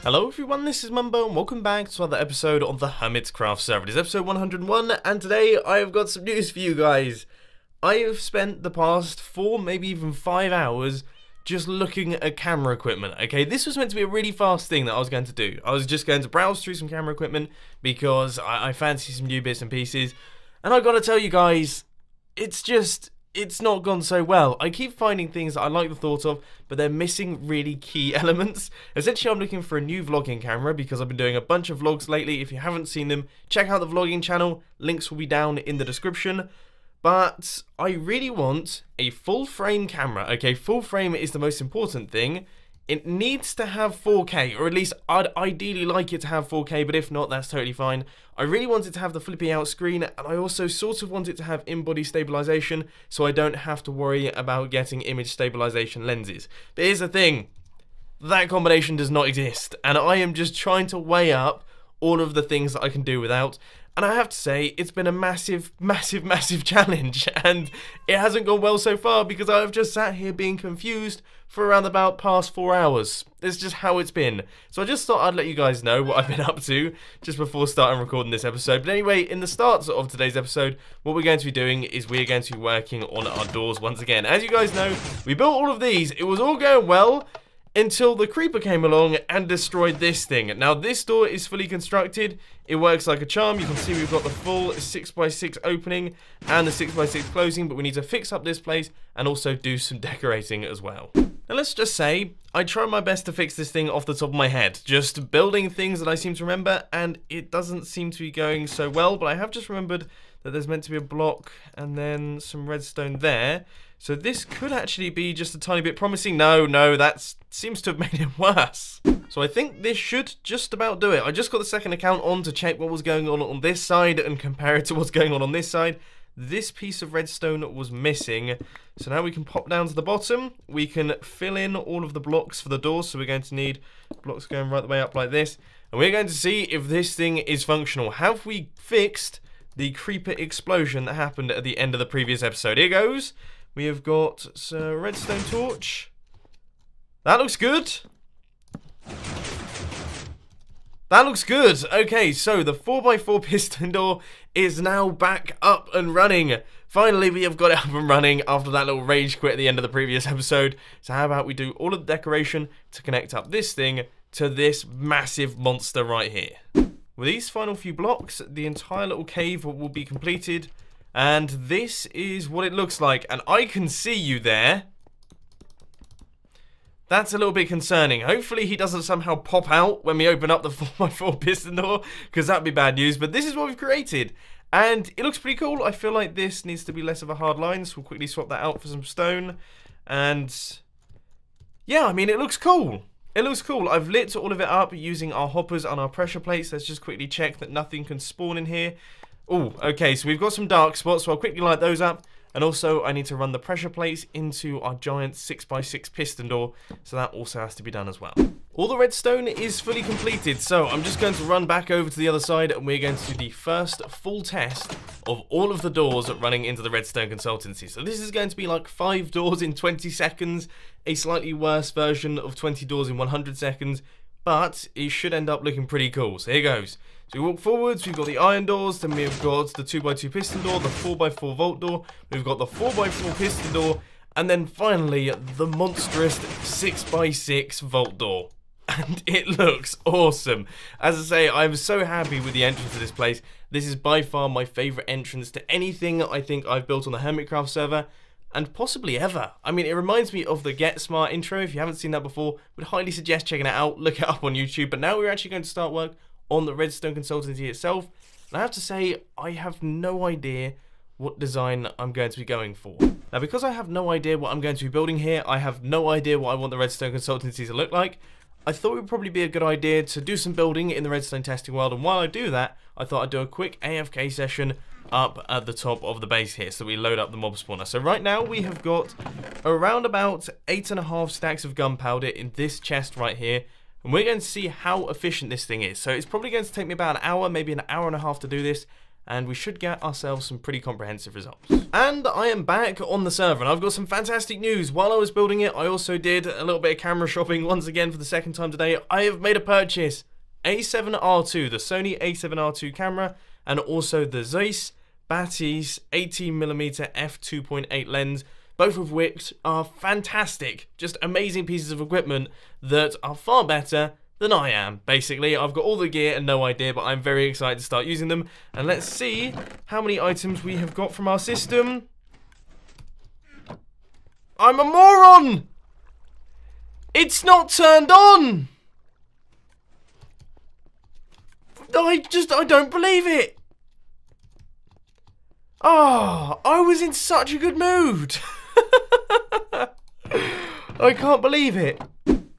Hello everyone, this is Mumbo and welcome back to another episode on the Hermitcraft server. It is episode 101 and today I have got some news for you guys. I have spent the past 4, maybe even 5 hours just looking at camera equipment, okay? This was meant to be a really fast thing that I was going to do. I was just going to browse through some camera equipment because I fancy some new bits and pieces. And I gotta tell you guys, it's not gone so well. I keep finding things that I like the thought of, but they're missing really key elements. Essentially, I'm looking for a new vlogging camera because I've been doing a bunch of vlogs lately. If you haven't seen them, check out the vlogging channel. Links will be down in the description. But I really want a full frame camera. Okay, full frame is the most important thing. It needs to have 4K, or at least I'd ideally like it to have 4K, but if not, that's totally fine. I really want it to have the flippy out screen, and I also sort of want it to have in-body stabilization, so I don't have to worry about getting image stabilization lenses. But here's the thing, that combination does not exist, and I am just trying to weigh up all of the things that I can do without. And I have to say, it's been a massive challenge, and it hasn't gone well so far because I've just sat here being confused for around about past 4 hours. It's just how it's been. So I just thought I'd let you guys know what I've been up to just before starting recording this episode. But anyway, in the start of today's episode, what we're going to be doing is we're going to be working on our doors once again. As you guys know, we built all of these. It was all going well until the creeper came along and destroyed this thing. Now this door is fully constructed, it works like a charm. You can see we've got the full 6x6 opening and the 6x6 closing, but we need to fix up this place and also do some decorating as well. Now let's just say, I tried my best to fix this thing off the top of my head, just building things that I seem to remember, and it doesn't seem to be going so well, but I have just remembered that there's meant to be a block and then some redstone there. So this could actually be just a tiny bit promising. No, that seems to have made it worse. So I think this should just about do it. I just got the second account on to check what was going on this side and compare it to what's going on this side. This piece of redstone was missing. So now we can pop down to the bottom. We can fill in all of the blocks for the doors. So we're going to need blocks going right the way up like this. And we're going to see if this thing is functional. Have we fixed the creeper explosion that happened at the end of the previous episode? Here goes. We have got a redstone torch. That looks good. That looks good. Okay, so the 4x4 piston door is now back up and running. Finally, we have got it up and running after that little rage quit at the end of the previous episode. So how about we do all of the decoration to connect up this thing to this massive monster right here. With these final few blocks, the entire little cave will be completed. And this is what it looks like. And I can see you there. That's a little bit concerning. Hopefully he doesn't somehow pop out when we open up the 4x4 piston door, because that'd be bad news. But this is what we've created. And it looks pretty cool. I feel like this needs to be less of a hard line. So we'll quickly swap that out for some stone. And yeah, I mean, it looks cool. It looks cool. I've lit all of it up using our hoppers and our pressure plates. Let's just quickly check that nothing can spawn in here. Oh, okay, so we've got some dark spots, so I'll quickly light those up. And also, I need to run the pressure plates into our giant 6x6 piston door, so that also has to be done as well. All the redstone is fully completed, so I'm just going to run back over to the other side, and we're going to do the first full test of all of the doors running into the redstone consultancy. So this is going to be like 5 doors in 20 seconds, a slightly worse version of 20 doors in 100 seconds, but it should end up looking pretty cool. So here goes. So we walk forwards, we've got the iron doors, then we've got the 2x2 piston door, the 4x4 vault door, we've got the 4x4 piston door, and then finally the monstrous 6x6 vault door. And it looks awesome. As I say, I'm so happy with the entrance to this place. This is by far my favourite entrance to anything I think I've built on the Hermitcraft server, and possibly ever. I mean, it reminds me of the Get Smart intro. If you haven't seen that before, would highly suggest checking it out. Look it up on YouTube. But now we're actually going to start work on the redstone consultancy itself. And I have to say, I have no idea what design I'm going to be going for. Now, because I have no idea what I'm going to be building here, I have no idea what I want the redstone consultancy to look like. I thought it would probably be a good idea to do some building in the redstone testing world, and while I do that, I thought I'd do a quick AFK session up at the top of the base here, so we load up the mob spawner. So right now we have got around about 8.5 stacks of gunpowder in this chest right here, and we're going to see how efficient this thing is. So it's probably going to take me about an hour, maybe an hour and a half to do this, and we should get ourselves some pretty comprehensive results. And I am back on the server, and I've got some fantastic news. While I was building it, I also did a little bit of camera shopping once again for the second time today. I have made a purchase. A7R2, the Sony A7R2 camera, and also the Zeiss Batis 18mm f2.8 lens, both of which are fantastic, just amazing pieces of equipment that are far better than I am. Basically, I've got all the gear and no idea, but I'm very excited to start using them. And let's see how many items we have got from our system. I'm a moron! It's not turned on! I don't believe it! Oh, I was in such a good mood! I can't believe it.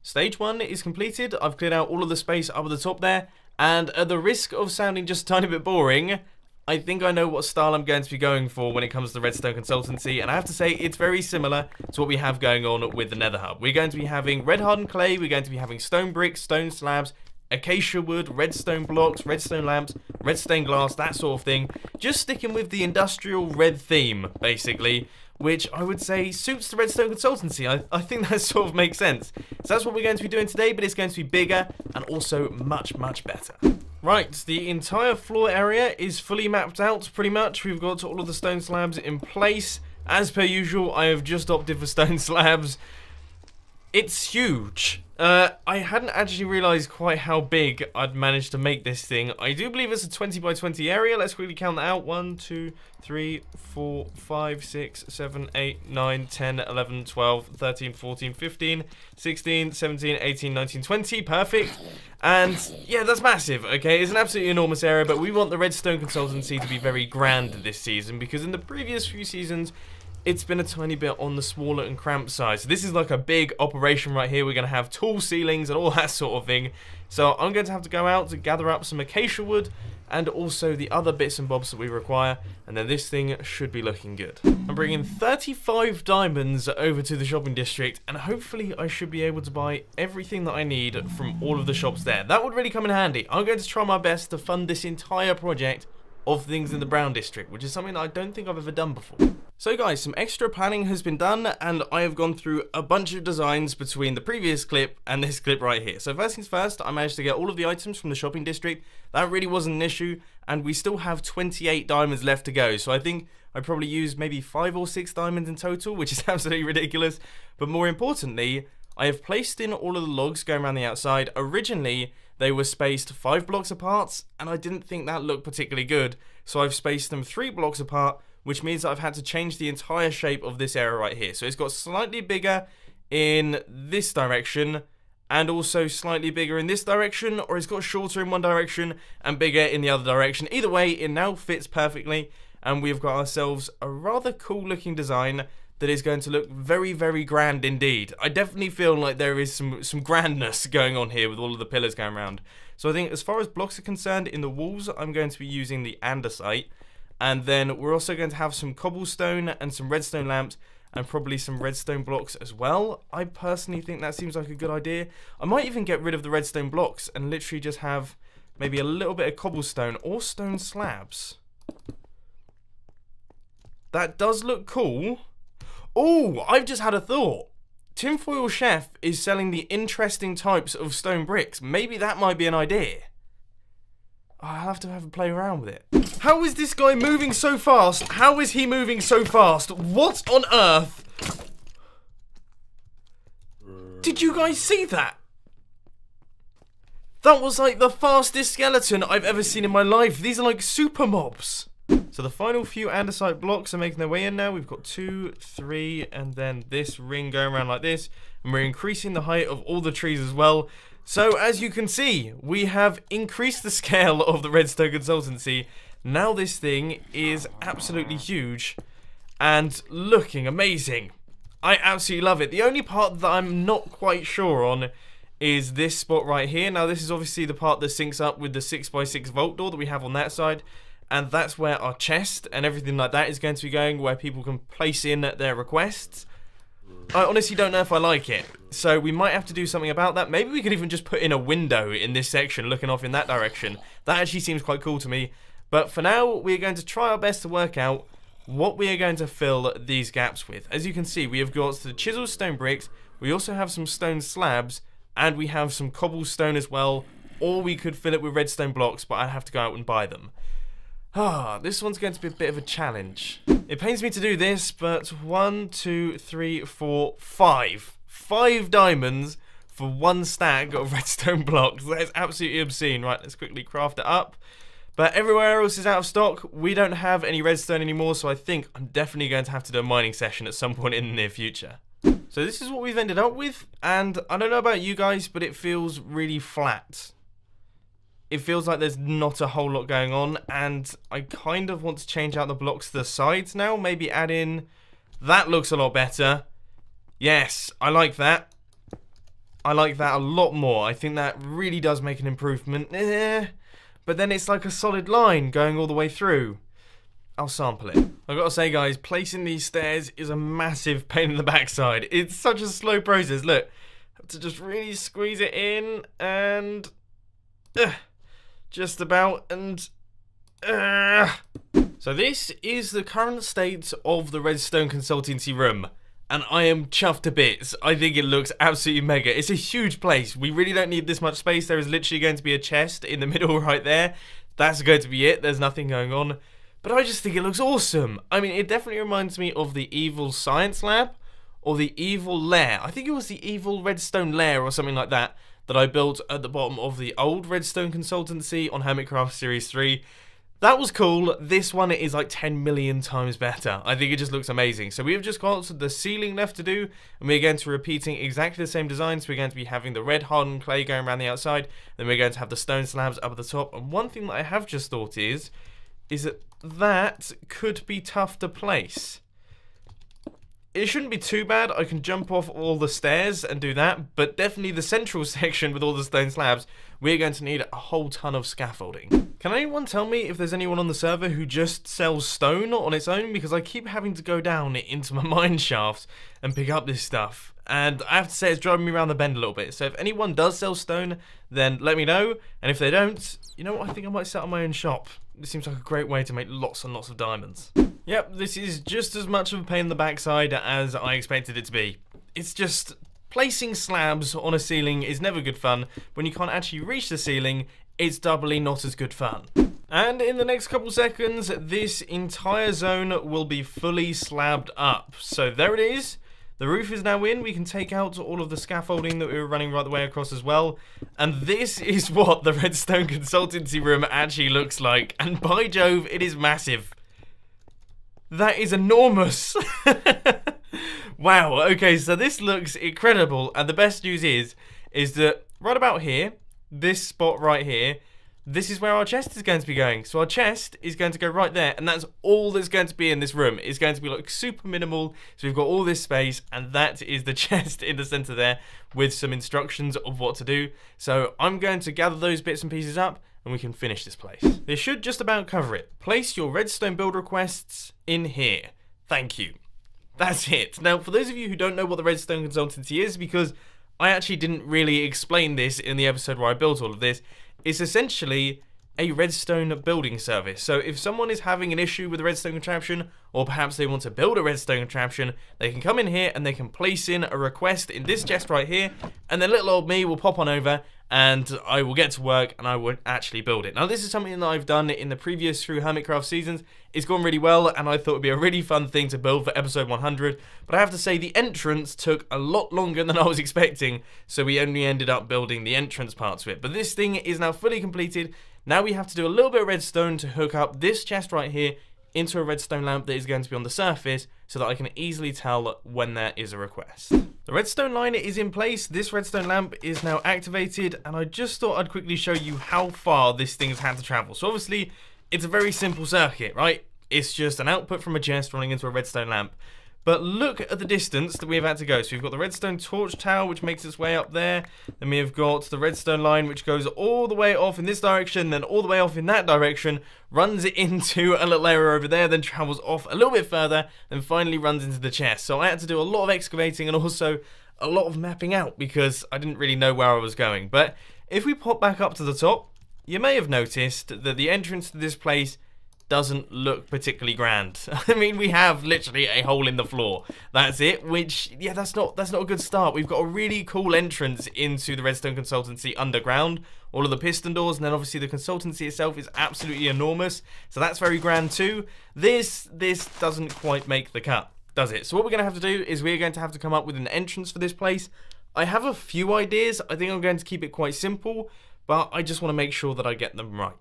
Stage 1 is completed. I've cleared out all of the space up at the top there, and at the risk of sounding just a tiny bit boring, I think I know what style I'm going to be going for when it comes to Redstone Consultancy, and I have to say it's very similar to what we have going on with the Nether Hub. We're going to be having red hardened clay, we're going to be having stone bricks, stone slabs, acacia wood, redstone blocks, redstone lamps, redstone glass, that sort of thing. Just sticking with the industrial red theme, basically, which I would say suits the Redstone Consultancy. I think that sort of makes sense. So that's what we're going to be doing today, but it's going to be bigger and also much, much better. Right, the entire floor area is fully mapped out, pretty much. We've got all of the stone slabs in place. As per usual, I have just opted for stone slabs. It's huge. I hadn't actually realised quite how big I'd managed to make this thing. I do believe it's a 20 by 20 area. Let's quickly count that out. 1, 2, 3, 4, 5, 6, 7, 8, 9, 10, 11, 12, 13, 14, 15, 16, 17, 18, 19, 20. Perfect. And yeah, that's massive, okay? It's an absolutely enormous area, but we want the Redstone Consultancy to be very grand this season, because in the previous few seasons, it's been a tiny bit on the smaller and cramped side. So this is like a big operation right here. We're going to have tall ceilings and all that sort of thing. So I'm going to have to go out to gather up some acacia wood and also the other bits and bobs that we require. And then this thing should be looking good. I'm bringing 35 diamonds over to the shopping district, and hopefully I should be able to buy everything that I need from all of the shops there. That would really come in handy. I'm going to try my best to fund this entire project of things in the brown district, which is something that I don't think I've ever done before. So guys, some extra planning has been done, and I have gone through a bunch of designs between the previous clip and this clip right here. So first things first, I managed to get all of the items from the shopping district. That really wasn't an issue, and we still have 28 diamonds left to go. So I think I probably used maybe 5 or 6 diamonds in total, which is absolutely ridiculous. But more importantly, I have placed in all of the logs going around the outside. Originally, they were spaced 5 blocks apart, and I didn't think that looked particularly good. So I've spaced them 3 blocks apart, which means I've had to change the entire shape of this area right here. So it's got slightly bigger in this direction, and also slightly bigger in this direction, or it's got shorter in one direction and bigger in the other direction. Either way, it now fits perfectly, and we've got ourselves a rather cool looking design that is going to look very, very grand indeed. I definitely feel like there is some grandness going on here with all of the pillars going around. So I think as far as blocks are concerned, in the walls, I'm going to be using the andesite. And then we're also going to have some cobblestone and some redstone lamps and probably some redstone blocks as well. I personally think that seems like a good idea. I might even get rid of the redstone blocks and literally just have maybe a little bit of cobblestone or stone slabs. That does look cool. Oh, I've just had a thought. Tinfoil Chef is selling the interesting types of stone bricks. Maybe that might be an idea. I'll have to have a play around with it. How is this guy moving so fast? How is he moving so fast? What on earth? Did you guys see that? That was like the fastest skeleton I've ever seen in my life. These are like super mobs. So the final few andesite blocks are making their way in now. We've got 2, 3, and then this ring going around like this. And we're increasing the height of all the trees as well. So as you can see, we have increased the scale of the Redstone Consultancy. Now this thing is absolutely huge and looking amazing. I absolutely love it. The only part that I'm not quite sure on is this spot right here. Now this is obviously the part that syncs up with the 6x6 vault door that we have on that side. And that's where our chest and everything like that is going to be going, where people can place in their requests. I honestly don't know if I like it, so we might have to do something about that. Maybe we could even just put in a window in this section looking off in that direction. That actually seems quite cool to me, But for now, we're going to try our best to work out what we are going to fill these gaps with. As you can see, we have got the chiseled stone bricks, we also have some stone slabs, and we have some cobblestone as well, or we could fill it with redstone blocks, but I'd have to go out and buy them. This one's going to be a bit of a challenge. It pains me to do this, but 1, 2, 3, 4, 5. 5 diamonds for 1 stack of redstone blocks. That is absolutely obscene. Right, let's quickly craft it up. But everywhere else is out of stock. We don't have any redstone anymore, so I think I'm definitely going to have to do a mining session at some point in the near future. So this is what we've ended up with, and I don't know about you guys, but it feels really flat. It feels like there's not a whole lot going on, and I kind of want to change out the blocks to the sides now. Maybe add in... That looks a lot better. Yes, I like that. I like that a lot more. I think that really does make an improvement. But then it's like a solid line going all the way through. I'll sample it. I've got to say, guys, placing these stairs is a massive pain in the backside. It's such a slow process. Look, I have to just really squeeze it in and... just about, and so this is the current state of the Redstone Consultancy room, and I am chuffed to bits. I think it looks absolutely mega. It's a huge place. We really don't need this much space. There is literally going to be a chest in the middle right there. That's going to be it. There's nothing going on, but I just think it looks awesome. I mean, it definitely reminds me of the evil science lab or the evil lair. I think it was the evil redstone lair or something like that I built at the bottom of the old Redstone Consultancy on Hermitcraft Series 3. That was cool. This one is like 10 million times better. I think it just looks amazing. So we've just got the ceiling left to do, and we're going to be repeating exactly the same design. So we're going to be having the red hardened clay going around the outside, then we're going to have the stone slabs up at the top. And one thing that I have just thought is that could be tough to place. It shouldn't be too bad. I can jump off all the stairs and do that, but definitely the central section with all the stone slabs, we're going to need a whole ton of scaffolding. Can anyone tell me if there's anyone on the server who just sells stone on its own? Because I keep having to go down into my mine shaft and pick up this stuff, and I have to say it's driving me around the bend a little bit. So if anyone does sell stone, then let me know, and if they don't, you know what, I think I might set up my own shop. This seems like a great way to make lots and lots of diamonds. Yep, this is just as much of a pain in the backside as I expected it to be. It's just, placing slabs on a ceiling is never good fun. When you can't actually reach the ceiling, it's doubly not as good fun. And in the next couple seconds, this entire zone will be fully slabbed up. So there it is. The roof is now in. We can take out all of the scaffolding that we were running right the way across as well. And this is what the Redstone Consultancy room actually looks like. And by Jove, it is massive. That is enormous. Wow, okay, so this looks incredible. And the best news is that right about here, this spot right here, this is where our chest is going to be going. So our chest is going to go right there, and that's all that's going to be in this room. It's going to be like super minimal. So we've got all this space, and that is the chest in the center there with some instructions of what to do. So I'm going to gather those bits and pieces up, and we can finish this place. This should just about cover it. Place your redstone build requests in here. Thank you. That's it. Now, for those of you who don't know what the Redstone Consultancy is, because I actually didn't really explain this in the episode where I built all of this, it's essentially a redstone building service. So if someone is having an issue with a redstone contraption, or perhaps they want to build a redstone contraption, they can come in here and they can place in a request in this chest right here, and then little old me will pop on over and I will get to work and I will actually build it. Now this is something that I've done in the previous through Hermitcraft seasons. It's gone really well, and I thought it would be a really fun thing to build for episode 100, but I have to say the entrance took a lot longer than I was expecting, so we only ended up building the entrance part to it. But this thing is now fully completed. Now we have to do a little bit of redstone to hook up this chest right here into a redstone lamp that is going to be on the surface, so that I can easily tell when there is a request. The redstone line is in place, this redstone lamp is now activated, and I just thought I'd quickly show you how far this thing's had to travel. So obviously, it's a very simple circuit, right? It's just an output from a chest running into a redstone lamp. But look at the distance that we've had to go. So we've got the redstone torch tower, which makes its way up there. Then we have got the redstone line, which goes all the way off in this direction, then all the way off in that direction, runs it into a little area over there, then travels off a little bit further, then finally runs into the chest. So I had to do a lot of excavating and also a lot of mapping out because I didn't really know where I was going. But if we pop back up to the top, you may have noticed that the entrance to this place doesn't look particularly grand. I mean, we have literally a hole in the floor. That's it, which, yeah, that's not a good start. We've got a really cool entrance into the Redstone Consultancy underground. All of the piston doors, and then obviously the consultancy itself is absolutely enormous. So that's very grand too. This doesn't quite make the cut, does it? So what we're going to have to do is we're going to have to come up with an entrance for this place. I have a few ideas. I think I'm going to keep it quite simple, but I just want to make sure that I get them right.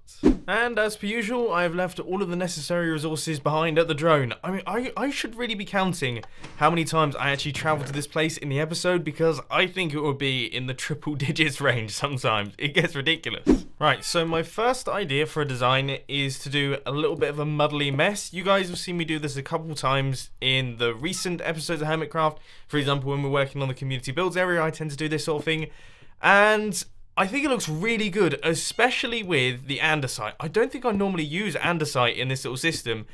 And as per usual, I have left all of the necessary resources behind at the drone. I mean, I should really be counting how many times I actually travel to this place in the episode, because I think it would be in the triple digits range sometimes. It gets ridiculous. Right, so my first idea for a design is to do a little bit of a muddly mess. You guys have seen me do this a couple times in the recent episodes of Hermitcraft. For example, when we're working on the community builds area, I tend to do this sort of thing. And I think it looks really good, especially with the andesite. I don't think I normally use andesite in this little system,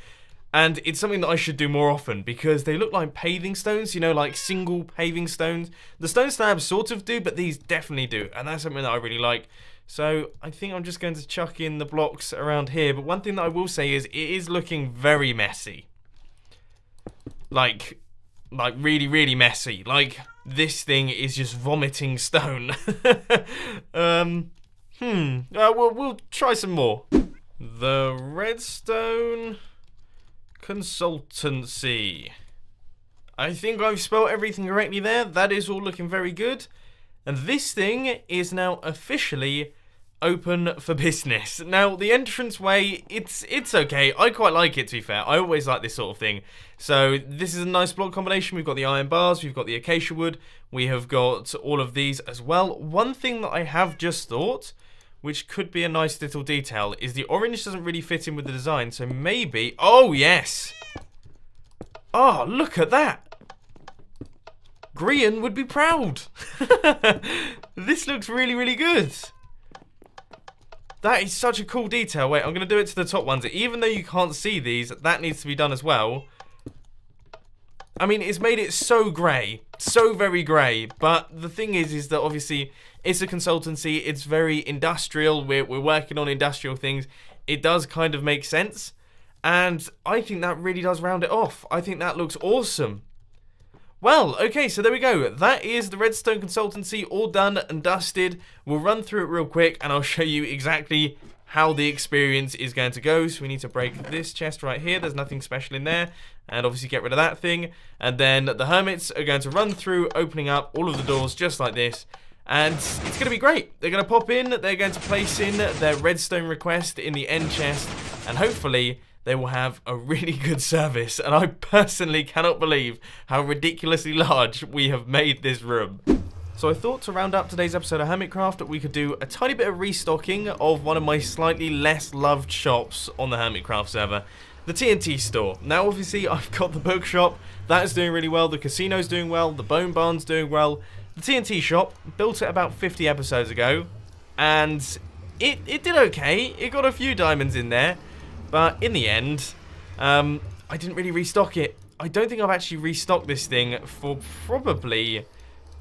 and it's something that I should do more often because they look like paving stones, you know, like single paving stones. The stone slabs sort of do, but these definitely do, and that's something that I really like. So I think I'm just going to chuck in the blocks around here, but one thing that I will say is it is looking very messy. Like really, really messy. Like, this thing is just vomiting stone. We'll try some more. The Redstone Consultancy. I think I've spelled everything correctly there. That is all looking very good. And this thing is now officially open for business. Now, the entranceway, it's okay. I quite like it, to be fair. I always like this sort of thing. So this is a nice block combination. We've got the iron bars, we've got the acacia wood, we have got all of these as well. One thing that I have just thought, which could be a nice little detail, is the orange doesn't really fit in with the design. So maybe, oh yes! Oh, look at that! Grian would be proud. This looks really, really good. That is such a cool detail. Wait, I'm going to do it to the top ones. Even though you can't see these, that needs to be done as well. I mean, it's made it so grey. So very grey. But the thing is that obviously it's a consultancy. It's very industrial. We're working on industrial things. It does kind of make sense. And I think that really does round it off. I think that looks awesome. Well, okay, so there we go. That is the Redstone Consultancy all done and dusted. We'll run through it real quick and I'll show you exactly how the experience is going to go. So we need to break this chest right here. There's nothing special in there. And obviously get rid of that thing. And then the hermits are going to run through, opening up all of the doors just like this. And it's going to be great. They're going to pop in. They're going to place in their redstone request in the end chest. And hopefully they will have a really good service. And I personally cannot believe how ridiculously large we have made this room. So I thought to round up today's episode of Hermitcraft, we could do a tiny bit of restocking of one of my slightly less loved shops on the Hermitcraft server, the TNT store. Now obviously I've got the bookshop, that is doing really well, the casino's doing well, the bone barn's doing well. The TNT shop, built it about 50 episodes ago, and it did okay. It got a few diamonds in there. But in the end, I didn't really restock it. I don't think I've actually restocked this thing for probably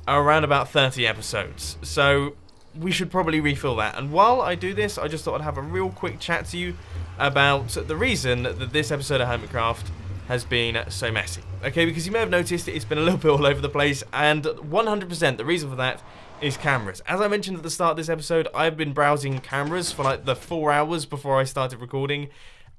around about 30 episodes. So we should probably refill that. And while I do this, I just thought I'd have a real quick chat to you about the reason that this episode of Hermitcraft has been so messy. Okay, because you may have noticed it's been a little bit all over the place, and 100% the reason for that is cameras. As I mentioned at the start of this episode, I've been browsing cameras for like the 4 hours before I started recording.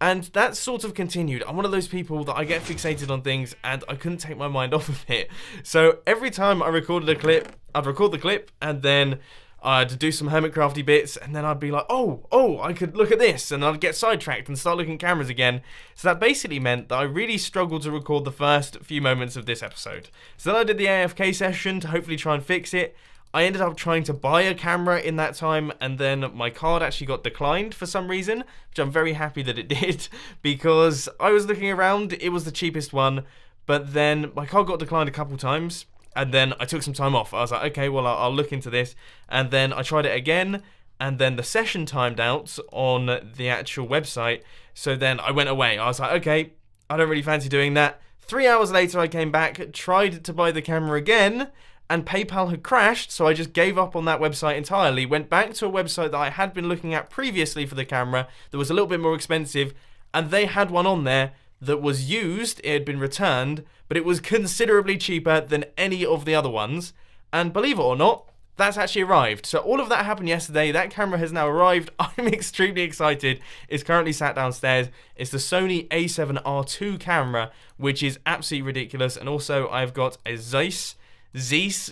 And that sort of continued. I'm one of those people that I get fixated on things and I couldn't take my mind off of it. So every time I recorded a clip, I'd record the clip and then I'd do some Hermitcrafty bits and then I'd be like, oh, I could look at this, and I'd get sidetracked and start looking at cameras again. So that basically meant that I really struggled to record the first few moments of this episode. So then I did the AFK session to hopefully try and fix it. I ended up trying to buy a camera in that time, and then my card actually got declined for some reason, which I'm very happy that it did, because I was looking around, it was the cheapest one, but then my card got declined a couple times, and then I took some time off. I was like, okay, well, I'll look into this, and then I tried it again, and then the session timed out on the actual website, so then I went away. I was like, okay, I don't really fancy doing that. 3 hours later, I came back, tried to buy the camera again, and PayPal had crashed, so I just gave up on that website entirely, went back to a website that I had been looking at previously for the camera that was a little bit more expensive, and they had one on there that was used, it had been returned, but it was considerably cheaper than any of the other ones, and believe it or not, that's actually arrived. So all of that happened yesterday. That camera has now arrived. I'm extremely excited. It's currently sat downstairs. It's the Sony a7R II camera, which is absolutely ridiculous. And also I've got a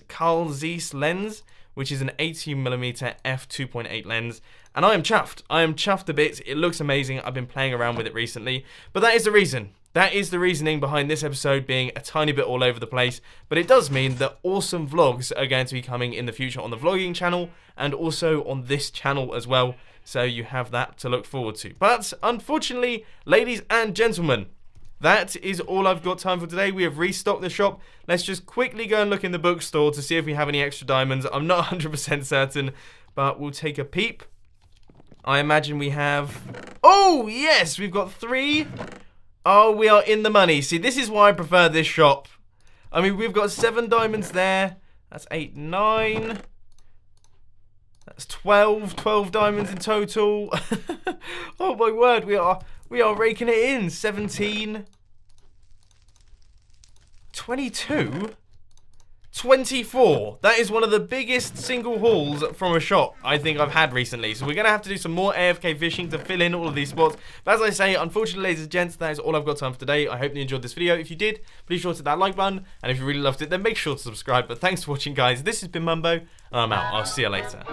Carl Zeiss lens, which is an 18mm f2.8 lens. And I am chuffed. I am chuffed a bit. It looks amazing. I've been playing around with it recently. But that is the reason. That is the reasoning behind this episode being a tiny bit all over the place, but it does mean that awesome vlogs are going to be coming in the future on the vlogging channel and also on this channel as well, so you have that to look forward to. But unfortunately, ladies and gentlemen, that is all I've got time for today. We have restocked the shop. Let's just quickly go and look in the bookstore to see if we have any extra diamonds. I'm not 100% certain, but we'll take a peep. I imagine we have... Oh, yes! We've got 3... Oh, we are in the money. See, this is why I prefer this shop. I mean, we've got 7 diamonds there. That's 8, 9. That's 12. 12 diamonds in total. Oh my word, we are raking it in. 17. 22. 24. That is one of the biggest single hauls from a shop I think I've had recently. So we're going to have to do some more AFK fishing to fill in all of these spots. But as I say, unfortunately, ladies and gents, that is all I've got time for today. I hope you enjoyed this video. If you did, please sure to hit that like button. And if you really loved it, then make sure to subscribe. But thanks for watching, guys. This has been Mumbo, and I'm out. I'll see you later.